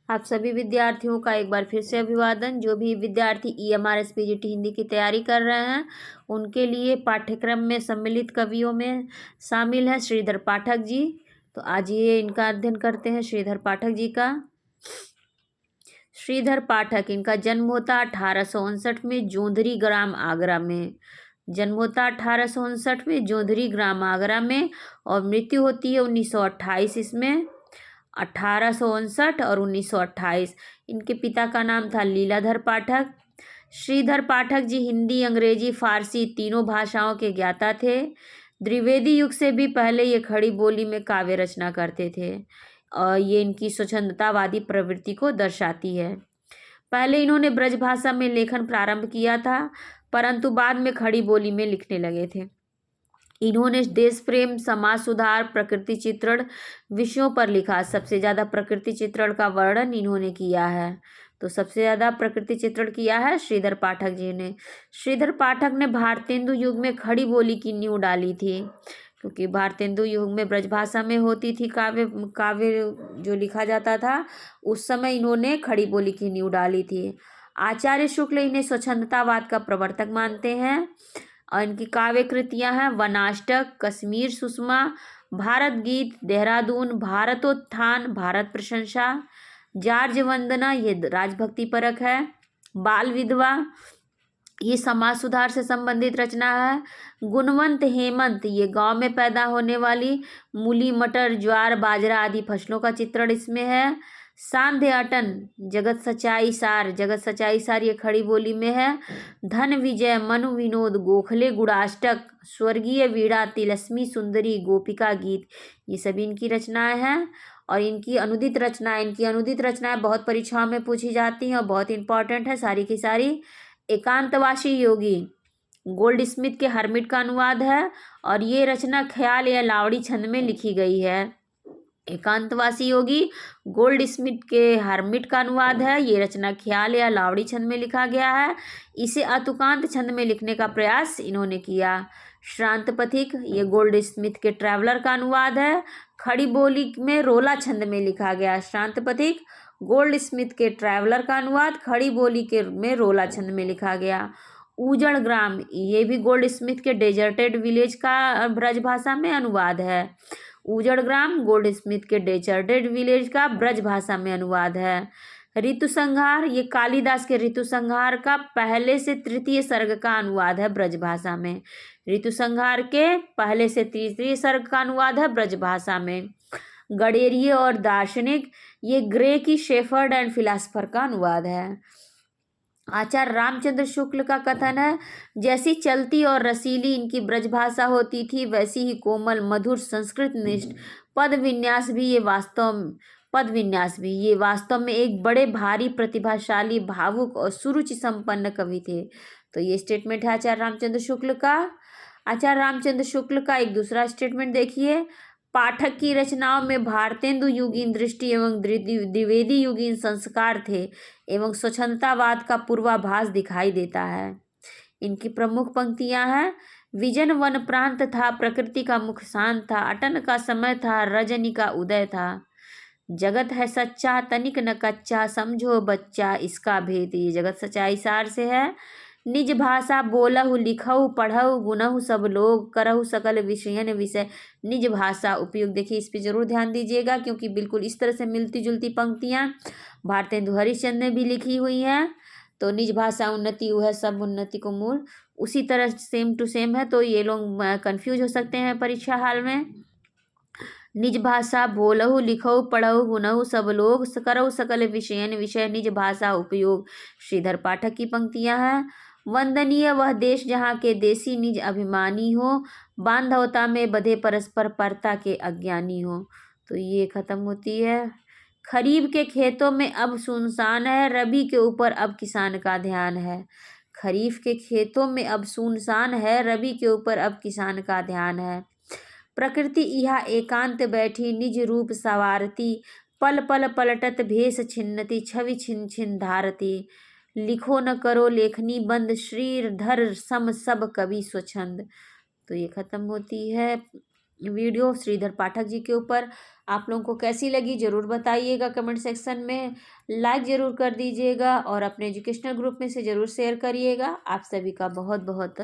आप सभी विद्यार्थियों का एक बार फिर से अभिवादन। जो भी विद्यार्थी EMRS PGT हिंदी की तैयारी कर रहे हैं उनके लिए पाठ्यक्रम में सम्मिलित कवियों में शामिल है श्रीधर पाठक जी। तो आज ये इनका अध्ययन करते हैं श्रीधर पाठक जी का। श्रीधर पाठक, इनका जन्म होता 1859 में जोंधरी ग्राम आगरा में। जन्म होता 1859 में जोंधरी ग्राम आगरा में और मृत्यु होती है 1928 इसमें। 1859 और 1928। इनके पिता का नाम था लीलाधर पाठक। श्रीधर पाठक जी हिंदी, अंग्रेजी, फारसी तीनों भाषाओं के ज्ञाता थे। द्विवेदी युग से भी पहले ये खड़ी बोली में काव्य रचना करते थे और ये इनकी स्वच्छंदतावादी प्रवृत्ति को दर्शाती है। पहले इन्होंने ब्रज भाषा में लेखन प्रारंभ किया था, परंतु बाद में खड़ी बोली में लिखने लगे थे। इन्होंने देश प्रेम, समाज सुधार, प्रकृति चित्रण विषयों पर लिखा। सबसे ज़्यादा प्रकृति चित्रण का वर्णन इन्होंने किया है। तो सबसे ज़्यादा प्रकृति चित्रण किया है श्रीधर पाठक जी ने। श्रीधर पाठक ने भारतेंदु युग में खड़ी बोली की नींव डाली थी, क्योंकि भारतेंदु युग में ब्रजभाषा में होती थी काव्य जो लिखा जाता था, उस समय इन्होंने खड़ी बोली की नींव डाली थी। आचार्य शुक्ल इन्हें स्वच्छंदतावाद का प्रवर्तक मानते हैं और इनकी काव्य कृतियाँ हैं वनाष्टक, कश्मीर सुषमा, भारत गीत, देहरादून, भारतोत्थान, भारत प्रशंसा, जार्ज वंदना ये राजभक्ति परक है, बाल विधवा ये समाज सुधार से संबंधित रचना है, गुणवंत हेमंत ये गांव में पैदा होने वाली मूली, मटर, ज्वार, बाजरा आदि फसलों का चित्रण इसमें है। सांध्य अटन, जगत सच्चाई सार ये खड़ी बोली में है। धन विजय, मनु विनोद, गोखले गुणाष्टक, स्वर्गीय वीणा, तिलस्मी सुंदरी, गोपिका गीत ये सभी इनकी रचनाएं हैं और इनकी अनुदित रचनाएं बहुत परीक्षाओं में पूछी जाती हैं और बहुत इंपॉर्टेंट है सारी की सारी। एकांतवासी योगी गोल्ड स्मिथ के हरमिट का अनुवाद है और ये रचना ख्याल या लावड़ी छंद में लिखी गई है। एकांतवासी योगी गोल्ड स्मिथ के हरमिट का अनुवाद है। ये रचना ख्याल या लावड़ी छंद में लिखा गया है। इसे अतुकांत छंद में लिखने का प्रयास इन्होंने किया। श्रांत पथिक ये गोल्ड स्मिथ के ट्रैवलर का अनुवाद है। खड़ी बोली में रोला छंद में लिखा गया। श्रांत पथिक गोल्ड स्मिथ के ट्रैवलर का अनुवाद खड़ी बोली के में रोला छंद में लिखा गया। उजड़ ग्राम ये भी गोल्ड स्मिथ के डेजर्टेड विलेज का ब्रज भाषा में अनुवाद है। उजड़ ग्राम गोल्ड स्मिथ के डेजर्टेड विलेज का ब्रज भाषा में अनुवाद है। ऋतु संहार ये कालिदास के ऋतु संहार का पहले से तृतीय सर्ग का अनुवाद है ब्रज भाषा में। ऋतु संहार के पहले से तृतीय सर्ग का अनुवाद है ब्रज भाषा में। गडेरिये और दार्शनिक ये ग्रे की शेफर्ड एंड फिलासफर का अनुवाद है। आचार्य रामचंद्र शुक्ल का कथन है, जैसी चलती और रसीली इनकी ब्रजभाषा होती थी, वैसी ही कोमल, मधुर, संस्कृत निष्ठ पद विन्यास भी ये वास्तव में एक बड़े भारी, प्रतिभाशाली, भावुक और सुरुचि संपन्न कवि थे। तो ये स्टेटमेंट है आचार्य रामचंद्र शुक्ल का। आचार्य रामचंद्र शुक्ल का एक दूसरा स्टेटमेंट देखिए, पाठक की रचनाओं में भारतेंदु युगीन दृष्टि एवं द्विवेदी युगीन संस्कार थे एवं स्वच्छंदतावाद का पूर्वाभास दिखाई देता है। इनकी प्रमुख पंक्तियां हैं, विजन वन प्रांत था, प्रकृति का मुख शांत था, अटन का समय था, रजनी का उदय था, जगत है सच्चा, तनिक न कच्चा, समझो बच्चा इसका भेद। ये जगत सच्चाई सार से है। निज भाषा बोलहु लिखहु पढ़हु गुनहु सब लोग, करहु सकल विषयन विषय निज भाषा उपयोग। देखिए इस पे जरूर ध्यान दीजिएगा, क्योंकि बिल्कुल इस तरह से मिलती जुलती पंक्तियाँ भारतेंदु हरिश्चंद्र ने भी लिखी हुई हैं। तो निज भाषा उन्नति वह सब उन्नति को मूल, उसी तरह सेम टू सेम है। तो ये लोग कंफ्यूज हो सकते हैं परीक्षा हाल में। निज भाषा बोलहु लिखहु पढ़हु गुनहु सब लोग, करहु सकल विषयन विषय निज भाषा उपयोग। श्रीधर पाठक की पंक्तियां हैं, वंदनीय वह देश जहाँ के देसी निज अभिमानी हो, बांधवता में बधे परस्पर परता के अज्ञानी हो। तो ये खत्म होती है। खरीफ के खेतों में अब सुनसान है, रबी के ऊपर अब किसान का ध्यान है। खरीफ के खेतों में अब सुनसान है, रबी के ऊपर अब किसान का ध्यान है। प्रकृति इहा एकांत बैठी, निज रूप सवारती, पल पल पलटत भेष छिन्नति, छवि छिन छिन धारती, लिखो न करो लेखनी बंद, श्रीधर सम सब कवि स्वच्छंद। तो ये खत्म होती है वीडियो श्रीधर पाठक जी के ऊपर आप लोगों को कैसी लगी ज़रूर बताइएगा कमेंट सेक्शन में। लाइक ज़रूर कर दीजिएगा और अपने एजुकेशनल ग्रुप में से ज़रूर शेयर करिएगा। आप सभी का बहुत बहुत